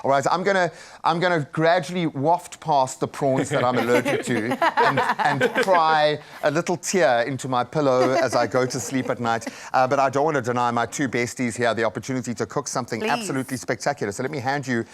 All right, I'm gonna gradually waft past the prawns that I'm allergic to and cry a little tear into my pillow as I go to sleep at night. But I don't want to deny my two besties here the opportunity to cook something absolutely spectacular. So let me hand you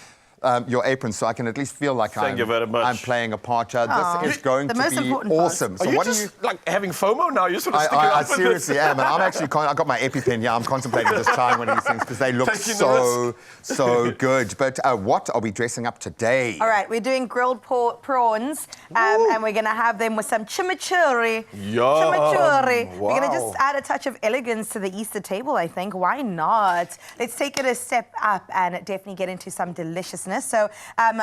your apron so I can at least feel like I'm playing a part. This is going to be awesome. So what are you like having FOMO now? You're sort of sticking up I seriously am, and I'm actually I got my EpiPen here. I'm contemplating just trying one of these things because they look so good. But what are we dressing up today? All right, we're doing grilled prawns, and we're gonna have them with some chimichurri. Chimichurri. Wow. We're gonna just add a touch of elegance to the Easter table, I think. Why not? Let's take it a step up and definitely get into some deliciousness. So,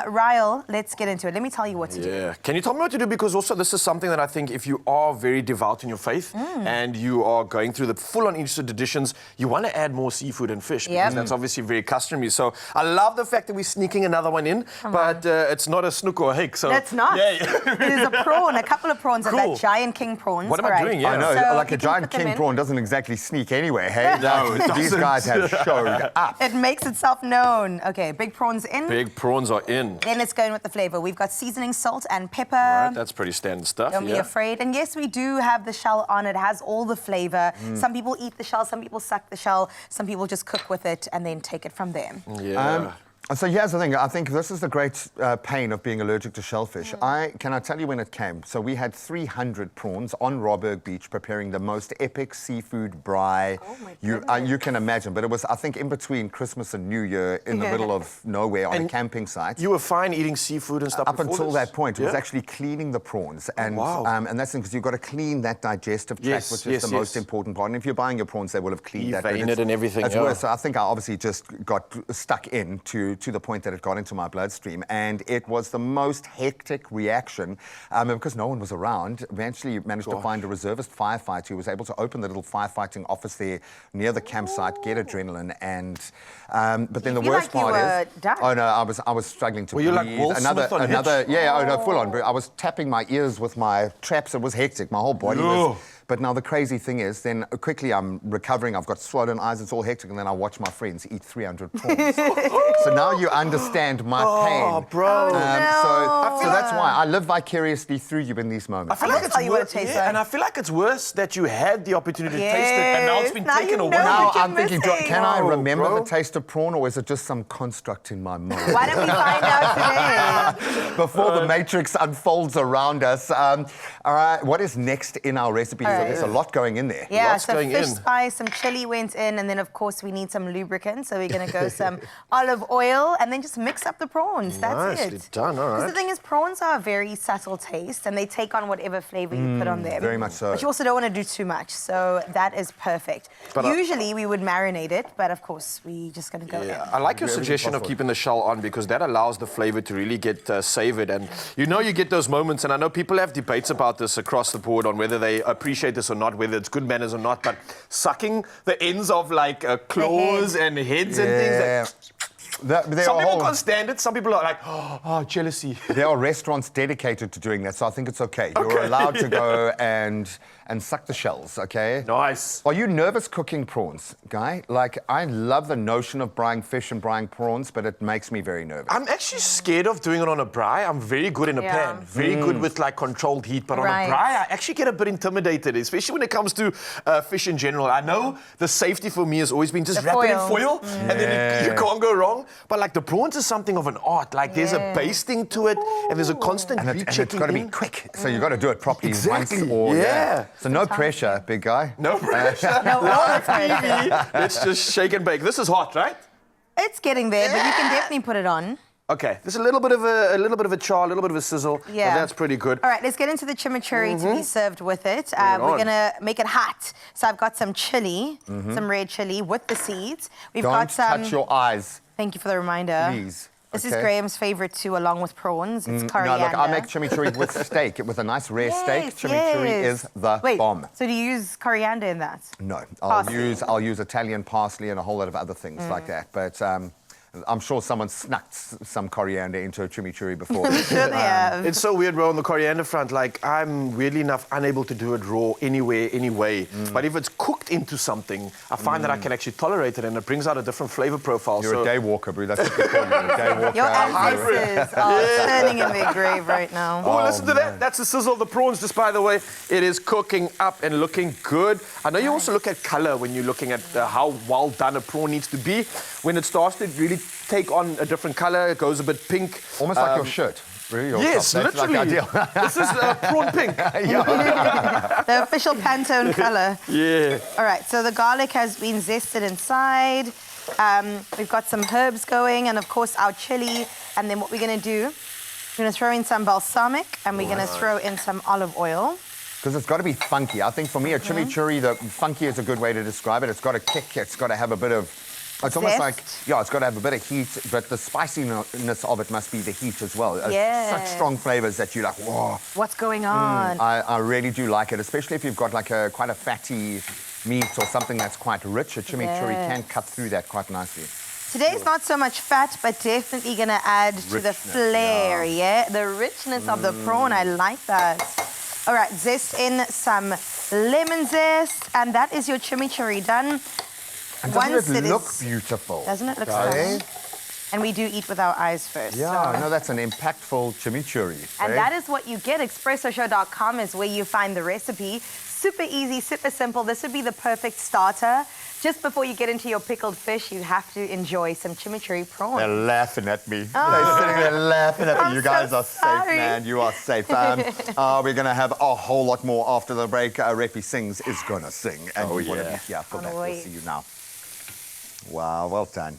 Ryle, let's get into it. Let me tell you what to do. Yeah. Can you tell me what to do? Because also this is something that I think if you are very devout in your faith and you are going through the full-on Easter traditions, you want to add more seafood and fish because that's obviously very customary. So I love the fact that we're sneaking another one in, but it's not a snook or a hake. So that's not. Yeah. It is a prawn, a couple of prawns of that giant king prawns. What am I doing? Yeah. I know, so like a giant king prawn doesn't exactly sneak anyway, hey? No, it These guys have showed up. It makes itself known. Okay, big prawns in. Big prawns are in. Then let's go in with the flavor. We've got seasoning, salt, and pepper. All right, that's pretty standard stuff. Don't be afraid. And yes, we do have the shell on. It has all the flavor. Some people eat the shell, some people suck the shell, some people just cook with it and then take it from there. Yeah. So here's the thing, I think this is the great pain of being allergic to shellfish. Can I tell you when it came? So we had 300 prawns on Robberg Beach preparing the most epic seafood braai you can imagine. But it was, I think, in between Christmas and New Year in the middle of nowhere on a camping site. You were fine eating seafood and stuff up until that point. It was actually cleaning the prawns. And, and that's because you've got to clean that digestive tract, which is the most important part. And if you're buying your prawns, they will have cleaned that. It and everything. That's worse. So I think I obviously just got stuck in to the point that it got into my bloodstream, and it was the most hectic reaction because no one was around. Eventually managed to find a reservist firefighter who was able to open the little firefighting office there near the campsite, get adrenaline, and but then the worst part is, oh no, I was struggling to breathe. Were you like Will Smith on Hitch? Full on. I was tapping my ears with my traps. It was hectic. My whole body was. But now the crazy thing is, then quickly I'm recovering. I've got swollen eyes. It's all hectic, and then I watch my friends eat 300 prawns. So now you understand my pain. Oh, bro. So that's why I live vicariously through you in these moments. I feel like it's worse, and I feel like it's worse that you had the opportunity to taste it, and now it's been taken away. Now I'm thinking, can I remember the taste of prawn, or is it just some construct in my mind? Why don't we find out today? Before the matrix unfolds around us. All right, what is next in our recipe? So there's a lot going in there. Yeah, so fish spice, some chili went in, and then of course we need some lubricant. So we're going to go some olive oil, and then just mix up the prawns. That's it. Nicely done, all right. Because the thing is, prawns are a very subtle taste, and they take on whatever flavor you put on them. Very much so. But you also don't want to do too much, so that is perfect. But usually we would marinate it, but of course we just going to go in. I like your suggestion of keeping the shell on because that allows the flavor to really get savored, and you get those moments, and I know people have debates about this across the board on whether they appreciate this or not, whether it's good manners or not, but sucking the ends of like claws and heads and things. Some people can't stand it. Some people are like, oh, jealousy. There are restaurants dedicated to doing that, so I think it's okay. You're allowed to go and suck the shells, okay? Nice. Are you nervous cooking prawns, Guy? Like, I love the notion of braaiing fish and braaiing prawns, but it makes me very nervous. I'm actually scared of doing it on a braai. I'm very good in a pan, very good with like controlled heat, but on a braai, I actually get a bit intimidated, especially when it comes to fish in general. I know the safety for me has always been just wrap it in foil, and then you can't go wrong. But like the prawns is something of an art. Like there's a basting to it, and there's a constant and it's got to be quick, so you've got to do it properly once or So no pressure, big guy. No pressure. No pressure. Let's just shake and bake. This is hot, right? It's getting there, but you can definitely put it on. Okay, there's a little bit of a char, a little bit of a sizzle. Yeah, that's pretty good. All right, let's get into the chimichurri to be served with it. We're gonna make it hot. So I've got some chili, some red chili with the seeds. We've got some. Don't touch your eyes. Thank you for the reminder. Please. This is Graham's favorite too, along with prawns. It's coriander. No, look, I make chimichurri with steak, with a nice rare steak. Chimichurri is the bomb. So do you use coriander in that? No, I'll use Italian parsley and a whole lot of other things like that. But I'm sure someone snuck some coriander into a chimichurri before. I'm sure they have. It's so weird, bro, on the coriander front. Like, I'm weirdly enough unable to do it raw anywhere, any way. But if it's cooked into something, I find that I can actually tolerate it, and it brings out a different flavor profile. You're a day walker, bro. That's what they call you. A day walker. Your ancestors are turning in their grave right now. Oh, listen to that. That's the sizzle of the prawns, just by the way. It is cooking up and looking good. I know you also look at color when you're looking at how well done a prawn needs to be. When it starts to really take on a different color, it goes a bit pink. Almost like your shirt. Really, your Yes, top. That's literally. like ideal. This is prawn pink. The official Pantone color. Yeah. All right, so the garlic has been zested inside. We've got some herbs going, and of course our chili. And then what we're gonna do, we're gonna throw in some balsamic, and we're gonna throw in some olive oil. Because it's got to be funky. I think for me, a chimichurri, the funky is a good way to describe it. It's got to kick. It's got to have a bit of. It's almost Zest. like, yeah, it's got to have a bit of heat, but the spiciness of it must be the heat as well. Yeah. Such strong flavors that you're like, whoa. What's going on? I really do like it, especially if you've got like quite a fatty meat or something that's quite rich. A chimichurri can cut through that quite nicely. Today's not so much fat, but definitely gonna add to the Richness, flair, yeah? The richness of the prawn, I like that. All right, zest in some lemon zest, and that is your chimichurri done. And Once doesn't it it look is- beautiful? Doesn't it look Okay. stunning? And we do eat with our eyes first. Yeah, so. no, that's an impactful chimichurri. And eh? that is what you get. ExpressoShow.com is where you find the recipe. Super easy, super simple. This would be the perfect starter. Just before you get into your pickled fish, you have to enjoy some chimichurri prawns. They're laughing at me. They're sitting there laughing at me. I'm You guys so are safe, sorry. man. You are safe. We're going to have a whole lot more after the break. Repi Sings is going to sing. And we want to be here for that. We'll wait. see you now. Wow, well done.